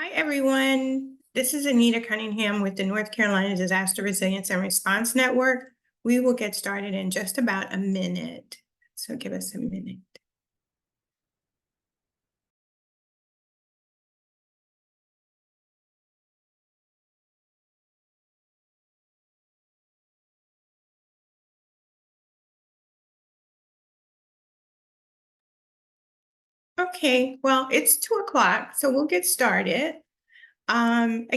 Hi, everyone. This is Anita Cunningham with the North Carolina Disaster Resilience and Response Network. We will get started in just about a minute. So give us a minute. Okay, well, it's 2 o'clock, so we'll get started. My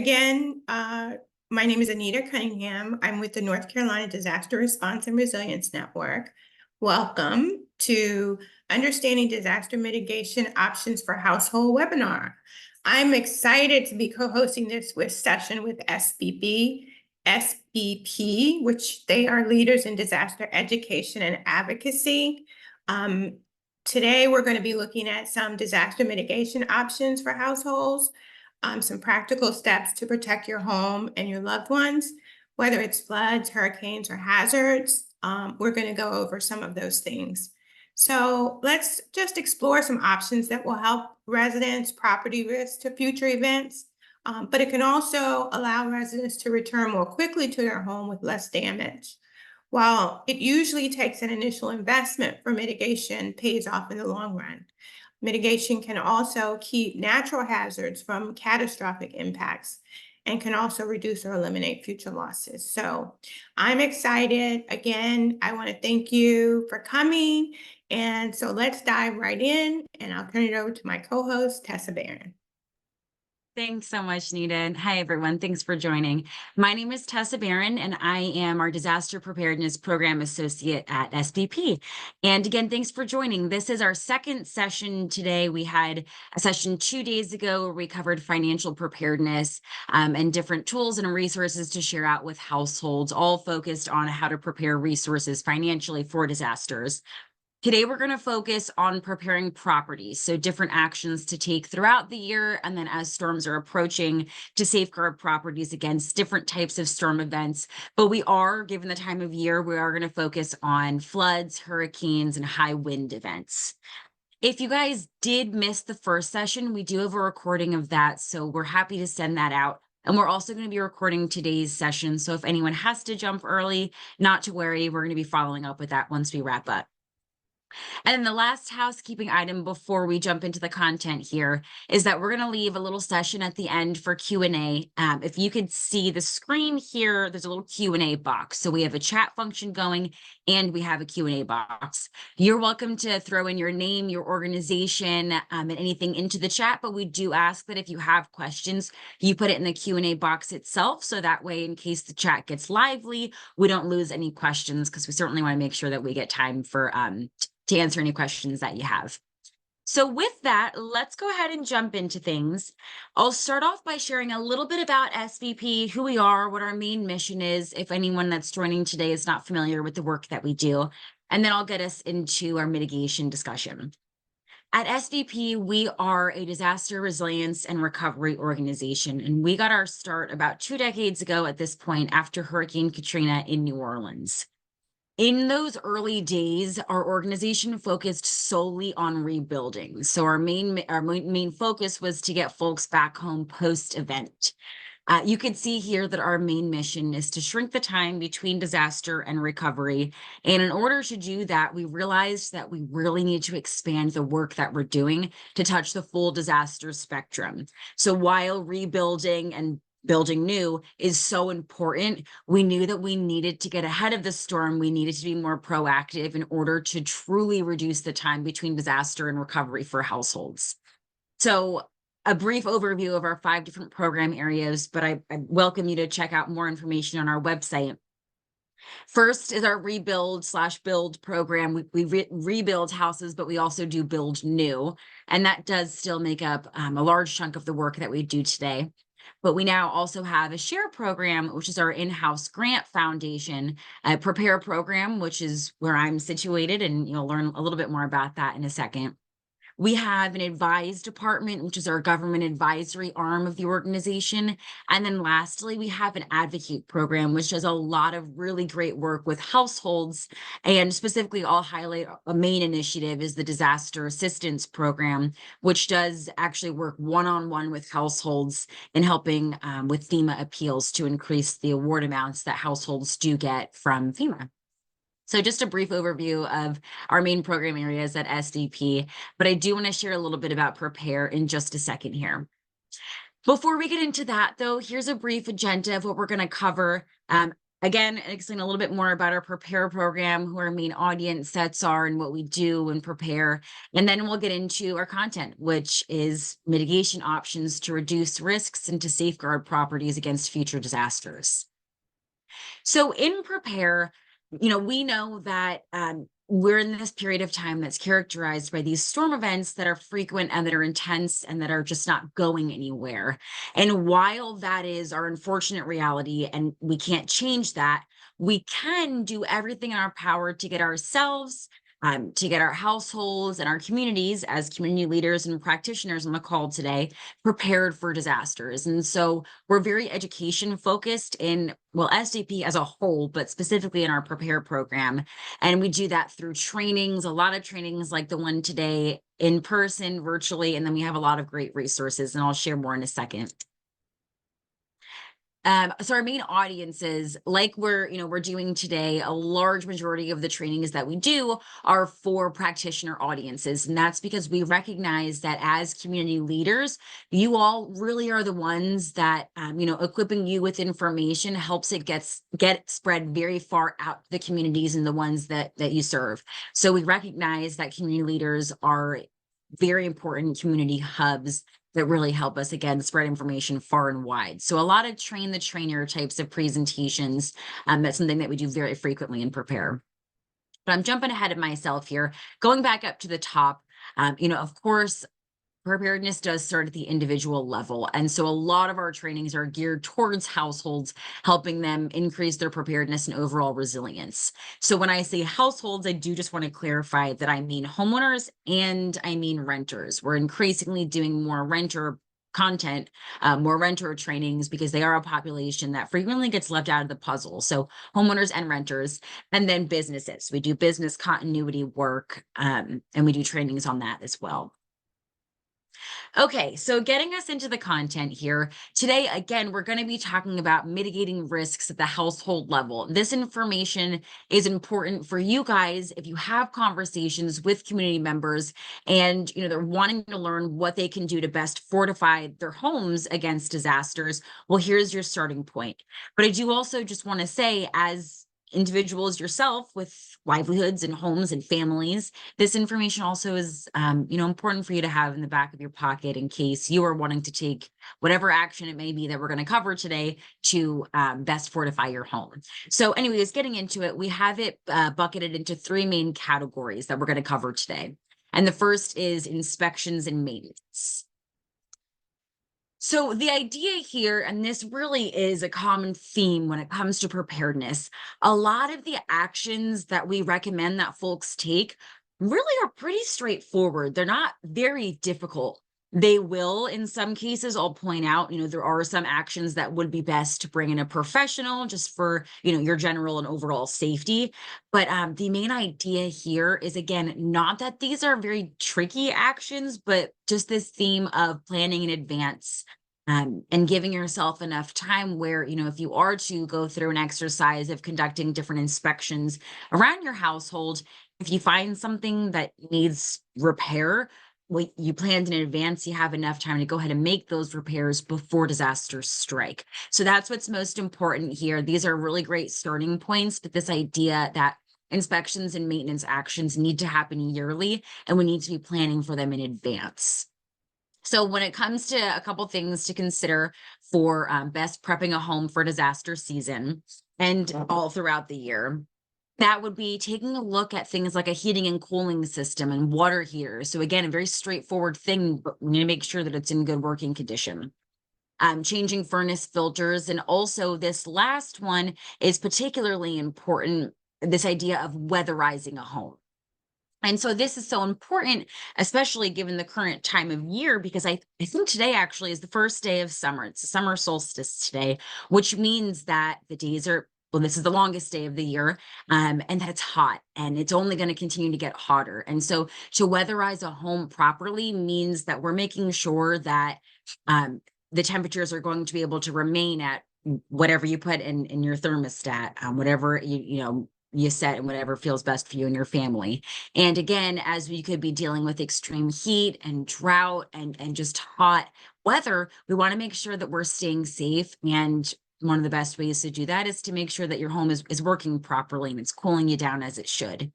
name is Anita Cunningham. I'm with the North Carolina Disaster Response and Resilience Network. Welcome to Understanding Disaster Mitigation Options for Household webinar. I'm excited to be co-hosting this session with SBP, which they are leaders in disaster education and advocacy. Today, we're going to be looking at some disaster mitigation options for households, some practical steps to protect your home and your loved ones, whether it's floods, hurricanes, or hazards. We're going to go over some of those things. So let's just explore some options that will help residents, property risks to future events, but it can also allow residents to return more quickly to their home with less damage. While it usually takes an initial investment for mitigation, pays off in the long run. Mitigation can also keep natural hazards from catastrophic impacts and can also reduce or eliminate future losses. So I'm excited. Again, I want to thank you for coming. And so let's dive right in, and I'll turn it over to my co-host, Tessa Barron. Thanks so much, Nita. And hi, everyone. Thanks for joining. My name is Tessa Barron, and I am our Disaster Preparedness Program Associate at SBP. And again, thanks for joining. This is our second session today. We had a session 2 days ago where we covered financial preparedness and different tools and resources to share out with households, all focused on how to prepare resources financially for disasters. Today, we're going to focus on preparing properties, so different actions to take throughout the year, and then as storms are approaching, to safeguard properties against different types of storm events. But we are, given the time of year, we are going to focus on floods, hurricanes, and high wind events. If you guys did miss the first session, we do have a recording of that, so we're happy to send that out. And we're also going to be recording today's session, so if anyone has to jump early, not to worry, we're going to be following up with that once we wrap up. And then the last housekeeping item before we jump into the content here is that we're going to leave a little session at the end for Q&A. If you could see the screen here, there's a little Q&A box. So we have a chat function going and we have a Q&A box. You're welcome to throw in your name, your organization, and anything into the chat, but we do ask that if you have questions, you put it in the Q&A box itself. So that way, in case the chat gets lively, we don't lose any questions, because we certainly want to make sure that we get time for to answer any questions that you have. So with that, let's go ahead and jump into things. I'll start off by sharing a little bit about SVP, who we are, what our main mission is, if anyone that's joining today is not familiar with the work that we do, and then I'll get us into our mitigation discussion. At SVP, we are a disaster resilience and recovery organization, and we got our start about 2 decades ago at this point after Hurricane Katrina in New Orleans. In those early days, our organization focused solely on rebuilding. So our main focus was to get folks back home post-event. You can see here that our main mission is to shrink the time between disaster and recovery. And in order to do that, we realized that we really need to expand the work that we're doing to touch the full disaster spectrum. So while rebuilding and building new is so important, we knew that we needed to get ahead of the storm. We needed to be more proactive in order to truly reduce the time between disaster and recovery for households. So a brief overview of our 5 different program areas, but I welcome you to check out more information on our website. First is our rebuild/build program. We rebuild houses, but we also do build new. And that does still make up a large chunk of the work that we do today. But we now also have a SHARE program, which is our in-house grant foundation, a PREPARE program, which is where I'm situated, and you'll learn a little bit more about that in a second. We have an advise department, which is our government advisory arm of the organization. And then lastly, we have an advocate program, which does a lot of really great work with households. And specifically, I'll highlight a main initiative is the disaster assistance program, which does actually work one-on-one with households in helping with FEMA appeals to increase the award amounts that households do get from FEMA. So just a brief overview of our main program areas at SDP, but I do want to share a little bit about Prepare in just a second here. Before we get into that, though, here's a brief agenda of what we're going to cover. Again, explain a little bit more about our Prepare program, who our main audience sets are, and what we do and Prepare. And then we'll get into our content, which is mitigation options to reduce risks and to safeguard properties against future disasters. So in Prepare, we know that we're in this period of time that's characterized by these storm events that are frequent and that are intense and that are just not going anywhere. And while that is our unfortunate reality and we can't change that, we can do everything in our power to get ourselves, to get our households and our communities as community leaders and practitioners on the call today prepared for disasters. And so we're very education focused in, well, SDP as a whole, but specifically in our Prepare program. And we do that through trainings, a lot of trainings like the one today in person, virtually, and then we have a lot of great resources, and I'll share more in a second. So our main audiences, like we're doing today, a large majority of the trainings that we do are for practitioner audiences. And that's because we recognize that as community leaders, you all really are the ones that, equipping you with information helps it get spread very far out to the communities and the ones that you serve. So we recognize that community leaders are very important community hubs that really help us, again, spread information far and wide. So a lot of train the trainer types of presentations. That's something that we do very frequently and Prepare. But I'm jumping ahead of myself here. Going back up to the top, of course, preparedness does start at the individual level. And so a lot of our trainings are geared towards households, helping them increase their preparedness and overall resilience. So when I say households, I do just want to clarify that I mean homeowners and I mean renters. We're increasingly doing more renter content, more renter trainings, because they are a population that frequently gets left out of the puzzle. So homeowners and renters, and then businesses. We do business continuity work, and we do trainings on that as well. Okay, so getting us into the content here, today, again, we're going to be talking about mitigating risks at the household level. This information is important for you guys if you have conversations with community members and they're wanting to learn what they can do to best fortify their homes against disasters. Well, here's your starting point. But I do also just want to say, as individuals yourself with livelihoods and homes and families, this information also is important for you to have in the back of your pocket in case you are wanting to take whatever action it may be that we're going to cover today to best fortify your home. So anyways, getting into it, we have it bucketed into three main categories that we're going to cover today. And the first is inspections and maintenance. So the idea here, and this really is a common theme when it comes to preparedness, a lot of the actions that we recommend that folks take really are pretty straightforward. They're not very difficult. They will, in some cases, I'll point out, there are some actions that would be best to bring in a professional just for, your general and overall safety. But the main idea here is, again, not that these are very tricky actions, but just this theme of planning in advance. And giving yourself enough time where, if you are to go through an exercise of conducting different inspections around your household, if you find something that needs repair, well, you planned in advance, you have enough time to go ahead and make those repairs before disasters strike. So that's what's most important here. These are really great starting points, but this idea that inspections and maintenance actions need to happen yearly, and we need to be planning for them in advance. So when it comes to a couple things to consider for best prepping a home for disaster season and all throughout the year, that would be taking a look at things like a heating and cooling system and water heaters. So again, a very straightforward thing, but we need to make sure that it's in good working condition. Changing furnace filters. And also this last one is particularly important, this idea of weatherizing a home. And so this is so important, especially given the current time of year, because I think today actually is the first day of summer. It's the summer solstice today, which means that the days are, well, this is the longest day of the year, and that it's hot and it's only going to continue to get hotter. And so to weatherize a home properly means that we're making sure that the temperatures are going to be able to remain at whatever you put in your thermostat, whatever you set and whatever feels best for you and your family. And again, as we could be dealing with extreme heat and drought and just hot weather, we want to make sure that we're staying safe. And one of the best ways to do that is to make sure that your home is working properly and it's cooling you down as it should.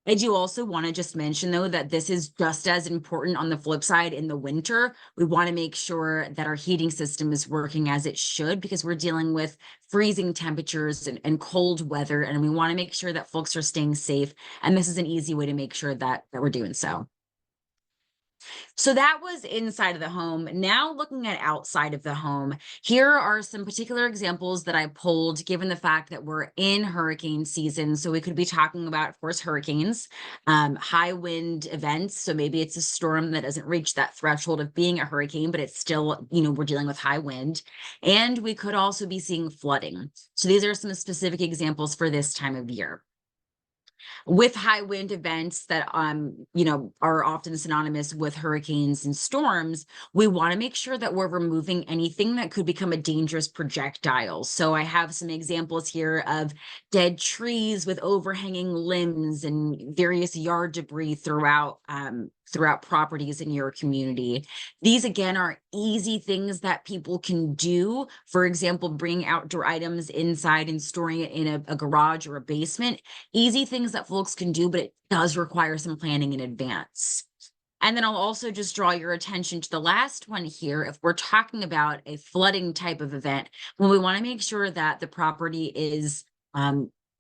I do also want to just mention, though, that this is just as important on the flip side in the winter. We want to make sure that our heating system is working as it should, because we're dealing with freezing temperatures and cold weather, and we want to make sure that folks are staying safe. And this is an easy way to make sure that we're doing so. So that was inside of the home. Now looking at outside of the home, here are some particular examples that I pulled given the fact that we're in hurricane season. So we could be talking about, of course, hurricanes, high wind events. So maybe it's a storm that doesn't reach that threshold of being a hurricane, but it's still, we're dealing with high wind. And we could also be seeing flooding. So these are some specific examples for this time of year. With high wind events that are often synonymous with hurricanes and storms, we want to make sure that we're removing anything that could become a dangerous projectile. So I have some examples here of dead trees with overhanging limbs and various yard debris throughout properties in your community. These again are easy things that people can do. For example, bringing outdoor items inside and storing it in a garage or a basement. Easy things that folks can do, but it does require some planning in advance. And then I'll also just draw your attention to the last one here. If we're talking about a flooding type of event, well, we want to make sure that the property is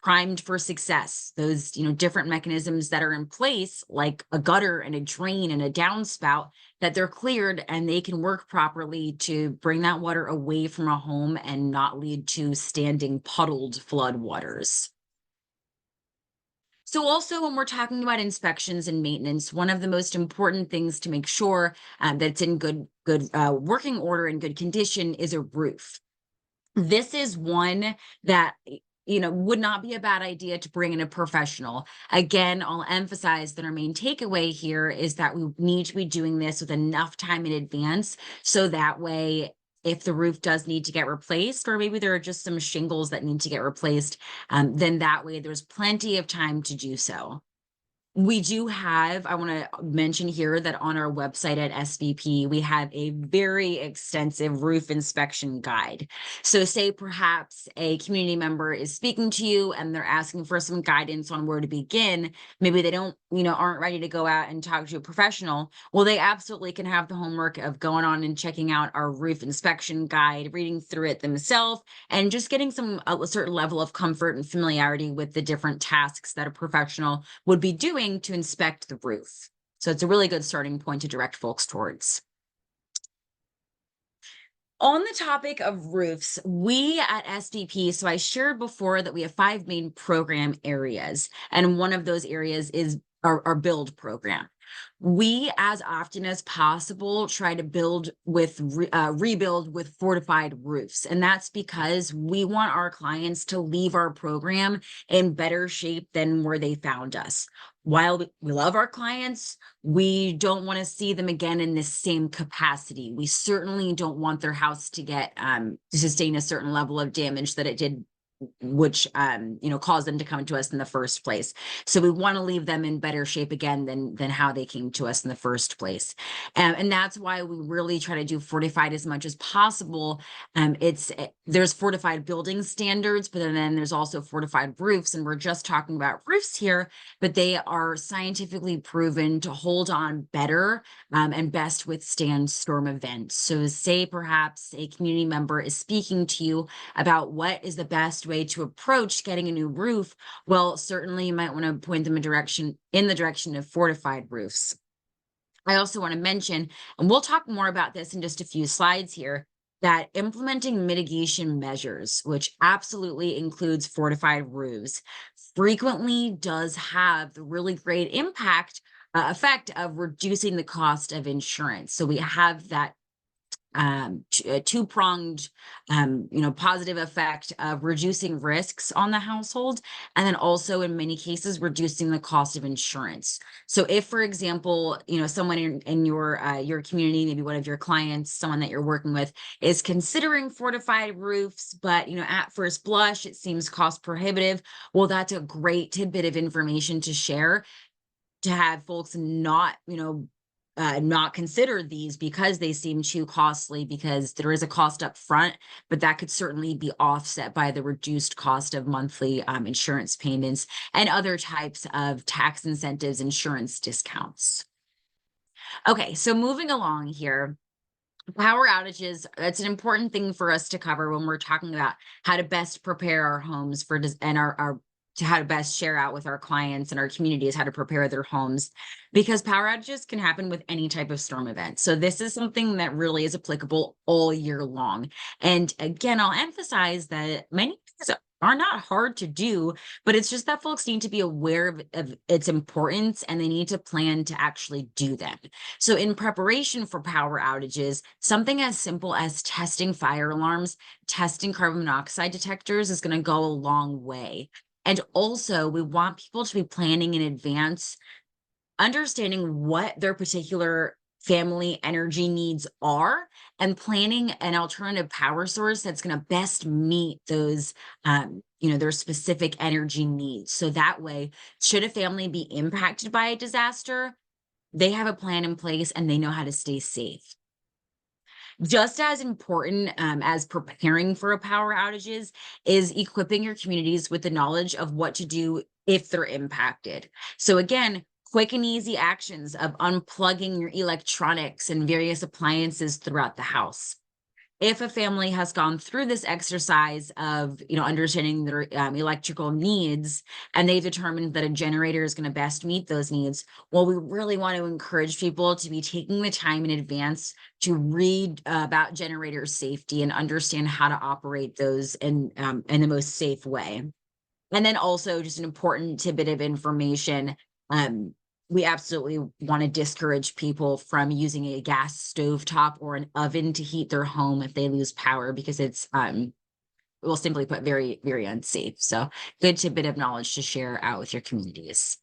primed for success. Those, different mechanisms that are in place, like a gutter and a drain and a downspout, that they're cleared and they can work properly to bring that water away from a home and not lead to standing puddled flood waters. So also when we're talking about inspections and maintenance, one of the most important things to make sure that it's in good working order and good condition is a roof. This is one that would not be a bad idea to bring in a professional. Again, I'll emphasize that our main takeaway here is that we need to be doing this with enough time in advance, so that way, if the roof does need to get replaced, or maybe there are just some shingles that need to get replaced, then that way there's plenty of time to do so. We do have, I want to mention here that on our website at SVP, we have a very extensive roof inspection guide. So say perhaps a community member is speaking to you and they're asking for some guidance on where to begin. Maybe they don't, aren't ready to go out and talk to a professional. Well, they absolutely can have the homework of going on and checking out our roof inspection guide, reading through it themselves, and just getting a certain level of comfort and familiarity with the different tasks that a professional would be doing to inspect the roof. So it's a really good starting point to direct folks towards. On the topic of roofs, we at SVP, so I shared before that we have 5 main program areas, and one of those areas is our build program. We, as often as possible, try to rebuild with fortified roofs. And that's because we want our clients to leave our program in better shape than where they found us. While we love our clients, we don't want to see them again in this same capacity. We certainly don't want their house to sustain a certain level of damage that it did, which caused them to come to us in the first place. So we want to leave them in better shape again than how they came to us in the first place. And that's why we really try to do fortified as much as possible. There's fortified building standards, but then there's also fortified roofs, and we're just talking about roofs here, but they are scientifically proven to hold on better and best withstand storm events. So say perhaps a community member is speaking to you about what is the best way to approach getting a new roof. Well, certainly you might want to point them in the direction of fortified roofs. I also want to mention, and we'll talk more about this in just a few slides here, that implementing mitigation measures, which absolutely includes fortified roofs, frequently does have the really great effect of reducing the cost of insurance. So we have that two-pronged positive effect of reducing risks on the household, and then also in many cases reducing the cost of insurance. So if, for example, someone in your community, maybe one of your clients, someone that you're working with, is considering fortified roofs, but at first blush it seems cost prohibitive, well, that's a great tidbit of information to share, to have folks not consider these because they seem too costly, because there is a cost up front, but that could certainly be offset by the reduced cost of monthly insurance payments and other types of tax incentives, insurance discounts. Okay, so moving along here, power outages, that's an important thing for us to cover when we're talking about how to best prepare our homes for and our to how to best share out with our clients and our communities how to prepare their homes, because power outages can happen with any type of storm event. So this is something that really is applicable all year long. And again, I'll emphasize that many things are not hard to do, but it's just that folks need to be aware of its importance, and they need to plan to actually do them. So in preparation for power outages, something as simple as testing fire alarms, testing carbon monoxide detectors is going to go a long way. And also, we want people to be planning in advance, understanding what their particular family energy needs are, and planning an alternative power source that's going to best meet those, their specific energy needs. So that way, should a family be impacted by a disaster, they have a plan in place and they know how to stay safe. Just as important as preparing for a power outages is equipping your communities with the knowledge of what to do if they're impacted. So again, quick and easy actions of unplugging your electronics and various appliances throughout the house. If a family has gone through this exercise of understanding their electrical needs, and they've determined that a generator is going to best meet those needs, well, we really want to encourage people to be taking the time in advance to read about generator safety and understand how to operate those in the most safe way. And then also, just an important tidbit of information, um, we absolutely want to discourage people from using a gas stove top or an oven to heat their home if they lose power, because it's will simply put, very, very unsafe. So good tidbit of knowledge to share out with your communities.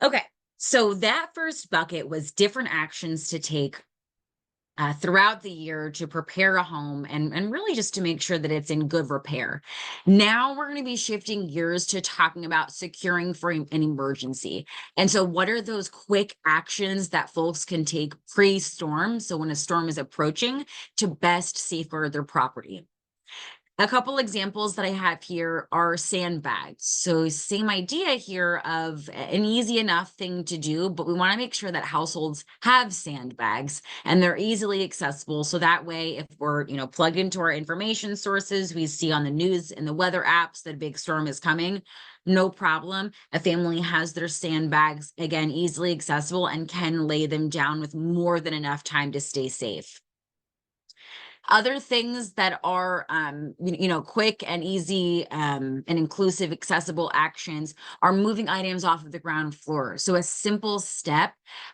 Okay, so that first bucket was different actions to take throughout the year to prepare a home, and really just to make sure that it's in good repair. Now we're going to be shifting gears to talking about securing for an emergency. And so what are those quick actions that folks can take pre-storm, so when a storm is approaching, to best safeguard their property? A couple examples that I have here are sandbags. So same idea here of an easy enough thing to do, but we want to make sure that households have sandbags and they're easily accessible. So that way, if we're, plugged into our information sources, we see on the news and the weather apps that a big storm is coming, no problem. A family has their sandbags, again, easily accessible, and can lay them down with more than enough time to stay safe. Other things that are, quick and easy and inclusive, accessible actions are moving items off of the ground floor. So a simple step,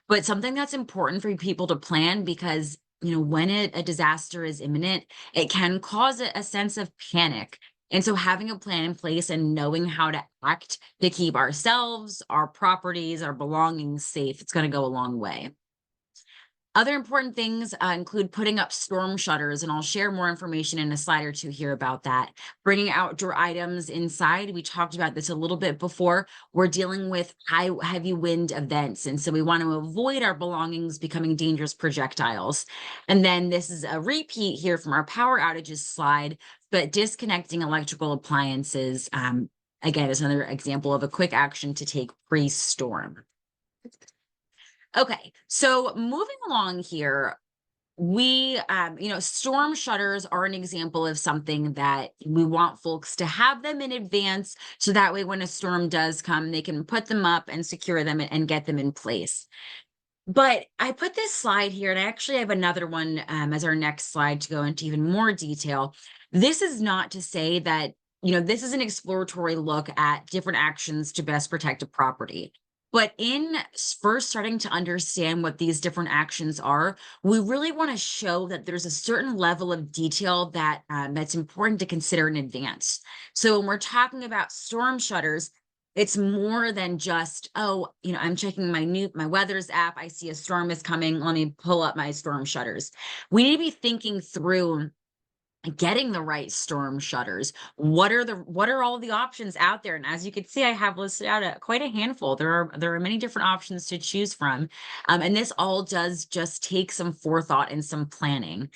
but something that's important for people to plan, because when a disaster is imminent, it can cause a sense of panic. And so having a plan in place and knowing how to act to keep ourselves, our properties, our belongings safe, it's going to go a long way. Other important things include putting up storm shutters, and I'll share more information in a slide or two here about that. Bringing outdoor items inside. We talked about this a little bit before. We're dealing with high, heavy wind events, and so we want to avoid our belongings becoming dangerous projectiles. And then this is a repeat here from our power outages slide, but disconnecting electrical appliances, again, is another example of a quick action to take pre-storm. Okay, so moving along here, we, storm shutters are an example of something that we want folks to have them in advance. So that way, when a storm does come, they can put them up and secure them and get them in place. But I put this slide here, and I actually have another one as our next slide to go into even more detail. This is not to say that, this is an exploratory look at different actions to best protect a property. But in first starting to understand what these different actions are, we really want to show that there's a certain level of detail that's important to consider in advance. So when we're talking about storm shutters, it's more than just, oh, I'm checking my weathers app. I see a storm is coming. Let me pull up my storm shutters. We need to be thinking through getting the right storm shutters. What are all the options out there? And as you can see, I have listed out quite a handful. There are many different options to choose from. And this all does just take some forethought and some planning.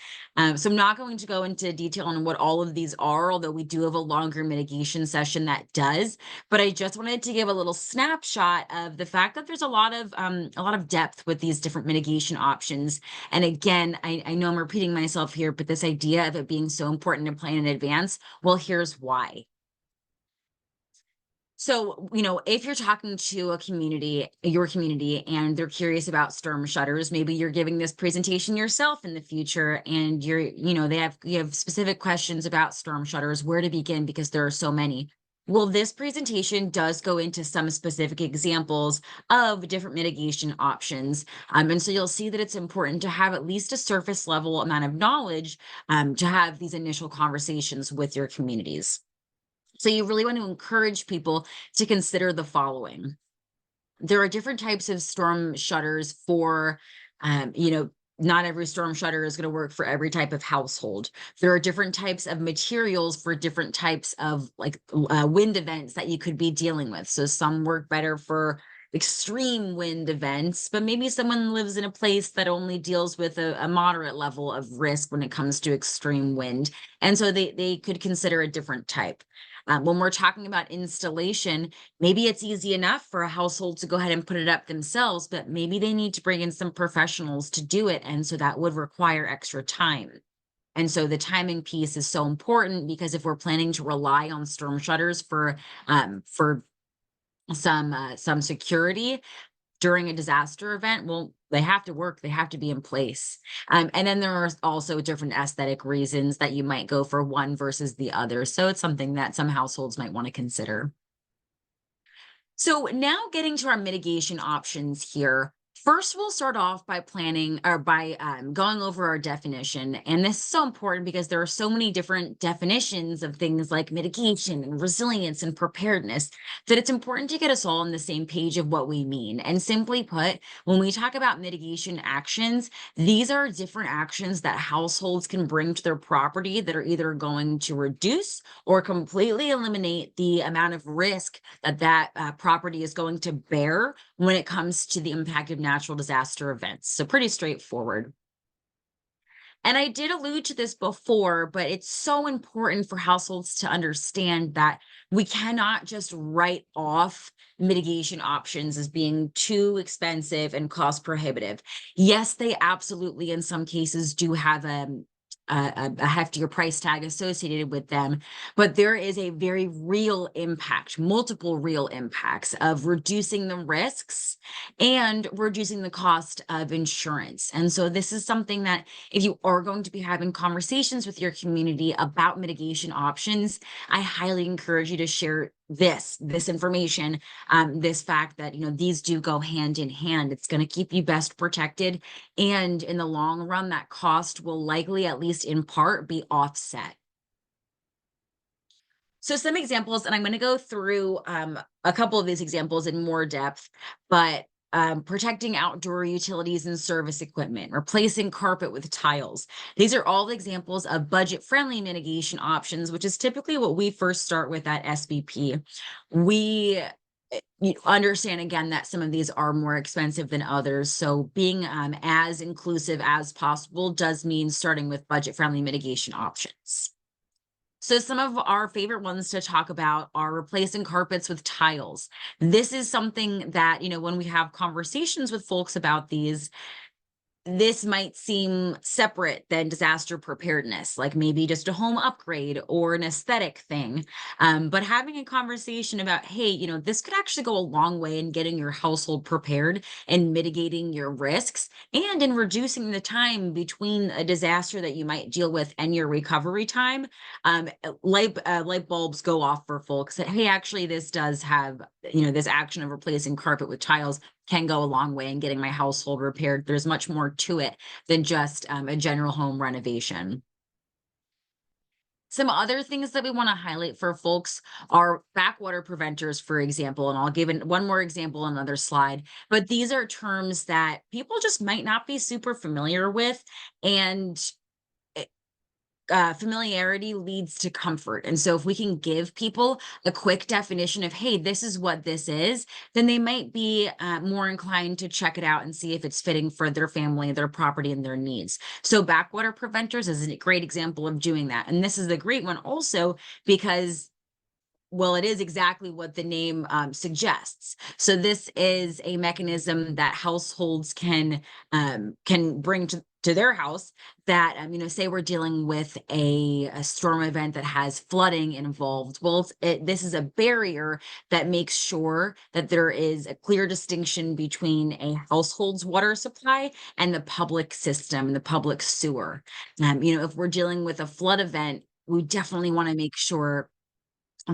So I'm not going to go into detail on what all of these are, although we do have a longer mitigation session that does. But I just wanted to give a little snapshot of the fact that there's a lot of depth with these different mitigation options. And again, I know I'm repeating myself here, but this idea of it being so important to plan in advance, well, here's why. So, if you're talking to your community, and they're curious about storm shutters, maybe you're giving this presentation yourself in the future, and you have specific questions about storm shutters, where to begin because there are so many. Well, this presentation does go into some specific examples of different mitigation options. And so you'll see that it's important to have at least a surface level amount of knowledge to have these initial conversations with your communities. So you really want to encourage people to consider the following. There are different types of storm shutters for, um, you know, not every storm shutter is going to work for every type of household. There are different types of materials for different types of wind events that you could be dealing with. So some work better for extreme wind events, but maybe someone lives in a place that only deals with a moderate level of risk when it comes to extreme wind. And so they could consider a different type. When we're talking about installation, maybe it's easy enough for a household to go ahead and put it up themselves, but maybe they need to bring in some professionals to do it. And so that would require extra time. And so the timing piece is so important because if we're planning to rely on storm shutters for some security during a disaster event, well, they have to work, they have to be in place. And then there are also different aesthetic reasons that you might go for one versus the other. So it's something that some households might want to consider. So now getting to our mitigation options here. First, we'll start off by planning or by going over our definition. And this is so important because there are so many different definitions of things like mitigation and resilience and preparedness that it's important to get us all on the same page of what we mean. And simply put, when we talk about mitigation actions, these are different actions that households can bring to their property that are either going to reduce or completely eliminate the amount of risk that property is going to bear when it comes to the impact of natural disaster events. So pretty straightforward. And I did allude to this before, but it's so important for households to understand that we cannot just write off mitigation options as being too expensive and cost prohibitive. Yes, they absolutely, in some cases, do have a heftier price tag associated with them, but there is a very real impact, multiple real impacts of reducing the risks and reducing the cost of insurance. And so this is something that if you are going to be having conversations with your community about mitigation options, I highly encourage you to share this information, this fact that these do go hand in hand. It's going to keep you best protected, and in the long run, that cost will likely, at least in part, be offset. So some examples, and I'm going to go through a couple of these examples in more depth, but protecting outdoor utilities and service equipment, replacing carpet with tiles. These are all examples of budget-friendly mitigation options, which is typically what we first start with at SBP. We you understand again that some of these are more expensive than others. So being as inclusive as possible does mean starting with budget-friendly mitigation options. So some of our favorite ones to talk about are replacing carpets with tiles. This is something that, when we have conversations with folks about these, this might seem separate than disaster preparedness, like maybe just a home upgrade or an aesthetic thing. But having a conversation about, hey, this could actually go a long way in getting your household prepared and mitigating your risks and in reducing the time between a disaster that you might deal with and your recovery time. Light bulbs go off for folks that, hey, actually, this does have, this action of replacing carpet with tiles can go a long way in getting my household repaired. There's much more to it than just a general home renovation. Some other things that we want to highlight for folks are backwater preventers, for example, and I'll give one more example on another slide. But these are terms that people just might not be super familiar with, and familiarity leads to comfort. And so if we can give people a quick definition of, hey, this is what this is, then they might be more inclined to check it out and see if it's fitting for their family, their property, and their needs. So backwater preventers is a great example of doing that. And this is a great one also because, well, it is exactly what the name suggests. So this is a mechanism that households can bring to their house that, say we're dealing with a storm event that has flooding involved. Well, this is a barrier that makes sure that there is a clear distinction between a household's water supply and the public system, the public sewer. If we're dealing with a flood event, we definitely want to make sure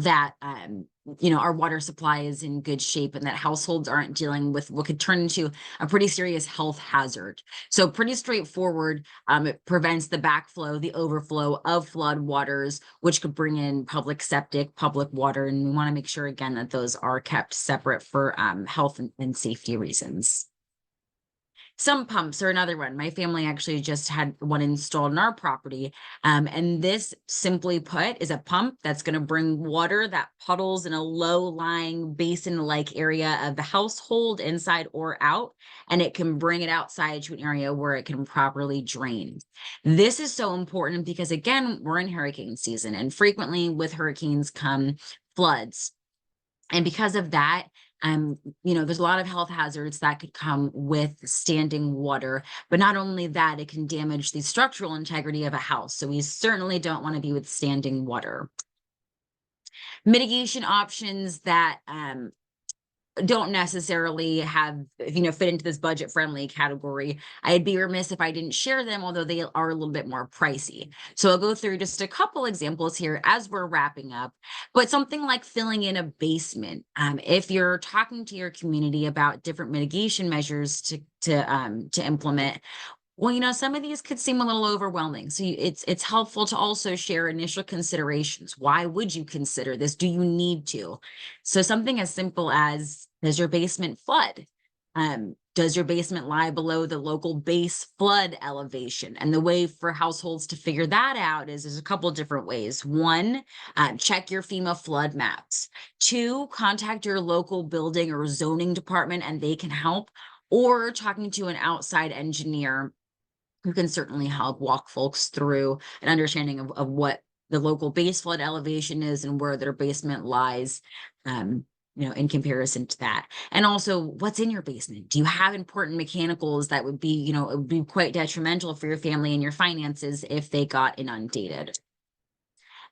that our water supply is in good shape and that households aren't dealing with what could turn into a pretty serious health hazard. So pretty straightforward. It prevents the backflow, the overflow of flood waters, which could bring in public septic, public water, and we want to make sure again that those are kept separate for health and safety reasons. Sump pumps are another one. My family actually just had one installed in our property. And this, simply put, is a pump that's going to bring water that puddles in a low-lying basin-like area of the household, inside or out, and it can bring it outside to an area where it can properly drain. This is so important because, again, we're in hurricane season, and frequently with hurricanes come floods. And because of that, there's a lot of health hazards that could come with standing water. But not only that, it can damage the structural integrity of a house. So we certainly don't want to be with standing water. Mitigation options that don't necessarily have, fit into this budget friendly category. I'd be remiss if I didn't share them, although they are a little bit more pricey. So I'll go through just a couple examples here as we're wrapping up. But something like filling in a basement, if you're talking to your community about different mitigation measures to implement, well, some of these could seem a little overwhelming. So it's helpful to also share initial considerations. Why would you consider this? Do you need to? So something as simple as, does your basement flood? Does your basement lie below the local base flood elevation? And the way for households to figure that out is there's a couple different ways. One, check your FEMA flood maps. Two, contact your local building or zoning department and they can help. Or talking to an outside engineer who can certainly help walk folks through an understanding of what the local base flood elevation is and where their basement lies, in comparison to that. And also, what's in your basement? Do you have important mechanicals that would be, it would be quite detrimental for your family and your finances if they got inundated?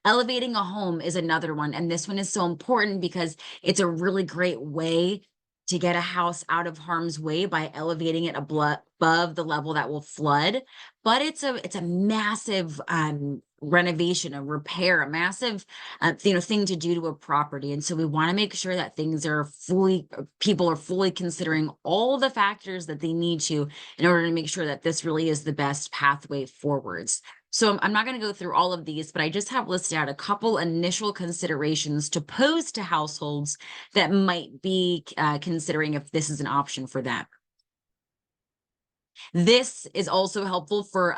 Elevating a home is another one. And this one is so important because it's a really great way to get a house out of harm's way by elevating it above the level that will flood. But it's a massive renovation, a repair, a massive thing to do to a property. And so we want to make sure that people are fully considering all the factors that they need to in order to make sure that this really is the best pathway forwards. So I'm not going to go through all of these, but I just have listed out a couple initial considerations to pose to households that might be considering if this is an option for them. This is also helpful for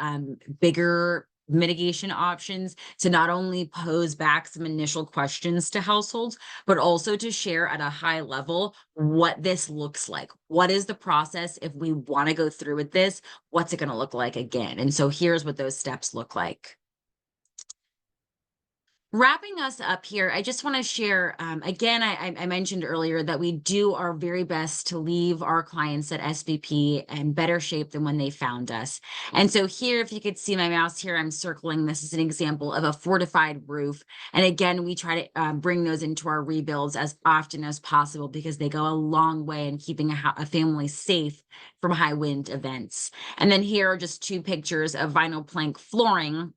bigger mitigation options to not only pose back some initial questions to households, but also to share at a high level what this looks like. What is the process if we want to go through with this? What's it going to look like again? And so here's what those steps look like. Wrapping us up here, I just want to share again, I mentioned earlier that we do our very best to leave our clients at SBP in better shape than when they found us. And so here, if you could see my mouse here, I'm circling this as an example of a fortified roof. And again, we try to bring those into our rebuilds as often as possible because they go a long way in keeping a family safe from high wind events. And then here are just two pictures of vinyl plank flooring,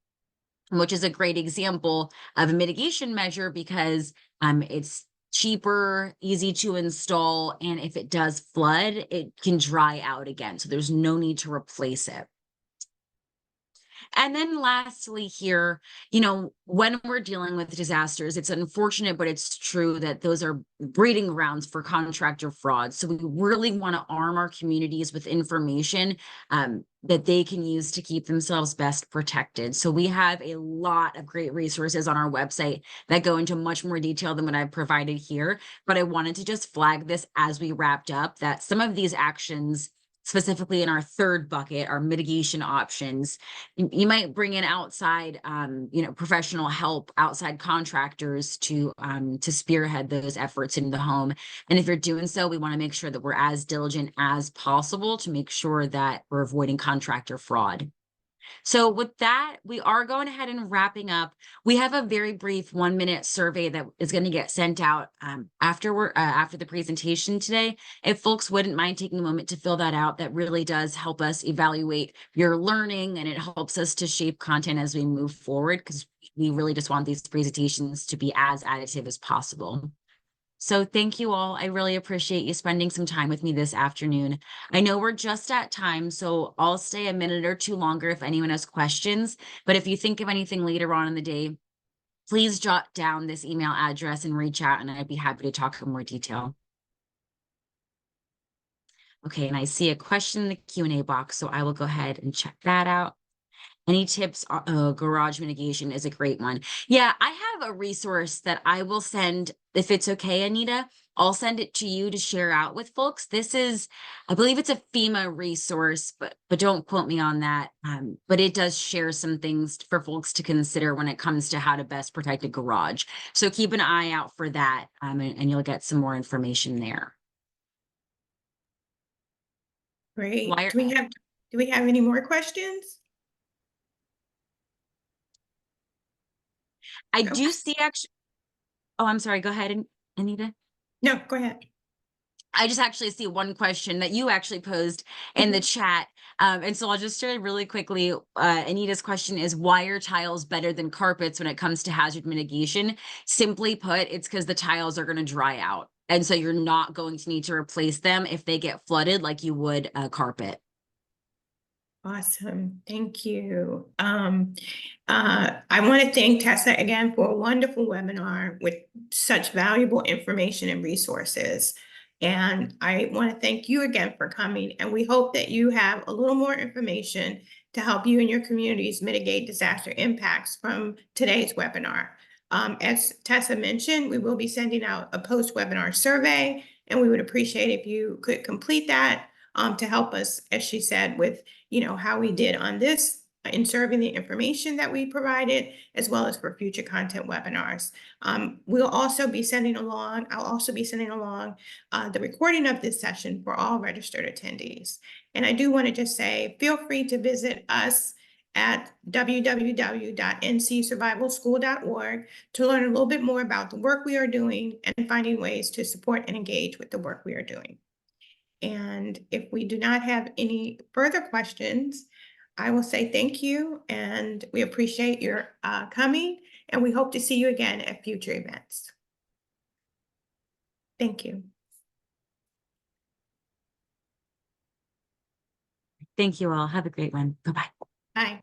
which is a great example of a mitigation measure because it's cheaper, easy to install, and if it does flood, it can dry out again. So there's no need to replace it. And then lastly here, when we're dealing with disasters, it's unfortunate, but it's true that those are breeding grounds for contractor fraud. So we really want to arm our communities with information that they can use to keep themselves best protected. So we have a lot of great resources on our website that go into much more detail than what I've provided here. But I wanted to just flag this as we wrapped up that some of these actions, specifically in our third bucket, our mitigation options, you might bring in outside professional help, outside contractors to spearhead those efforts in the home. And if you're doing so, we want to make sure that we're as diligent as possible to make sure that we're avoiding contractor fraud. So with that, we are going ahead and wrapping up. We have a very brief 1-minute survey that is going to get sent out after the presentation today. If folks wouldn't mind taking a moment to fill that out, that really does help us evaluate your learning, and it helps us to shape content as we move forward because we really just want these presentations to be as additive as possible. So thank you all. I really appreciate you spending some time with me this afternoon. I know we're just at time, so I'll stay a minute or two longer if anyone has questions. But if you think of anything later on in the day, please jot down this email address and reach out, and I'd be happy to talk in more detail. Okay, and I see a question in the Q&A box, so I will go ahead and check that out. Any tips? Garage mitigation is a great one. Yeah, I have a resource that I will send, if it's okay, Anita. I'll send it to you to share out with folks. This is, I believe it's a FEMA resource, but don't quote me on that. But it does share some things for folks to consider when it comes to how to best protect a garage. So keep an eye out for that, and you'll get some more information there. Great. Why Do we have any more questions? I Nope. do see actually, oh, I'm sorry. Go ahead, Anita. No, go ahead. I just actually see one question that you actually posed in the chat. And so I'll just share really quickly. Anita's question is, why are tiles better than carpets when it comes to hazard mitigation? Simply put, it's because the tiles are going to dry out. And so you're not going to need to replace them if they get flooded like you would a carpet. Awesome. Thank you. I want to thank Tessa again for a wonderful webinar with such valuable information and resources. And I want to thank you again for coming. And we hope that you have a little more information to help you and your communities mitigate disaster impacts from today's webinar. As Tessa mentioned, we will be sending out a post-webinar survey, and we would appreciate if you could complete that to help us, as she said, with how we did on this in serving the information that we provided, as well as for future content webinars. We'll also be sending along, I'll also be sending along the recording of this session for all registered attendees. And I do want to just say, feel free to visit us at www.ncsurvivalschool.org to learn a little bit more about the work we are doing and finding ways to support and engage with the work we are doing. And if we do not have any further questions, I will say thank you, and we appreciate your coming, and we hope to see you again at future events. Thank you. Thank you all. Have a great one. Bye-bye. Bye.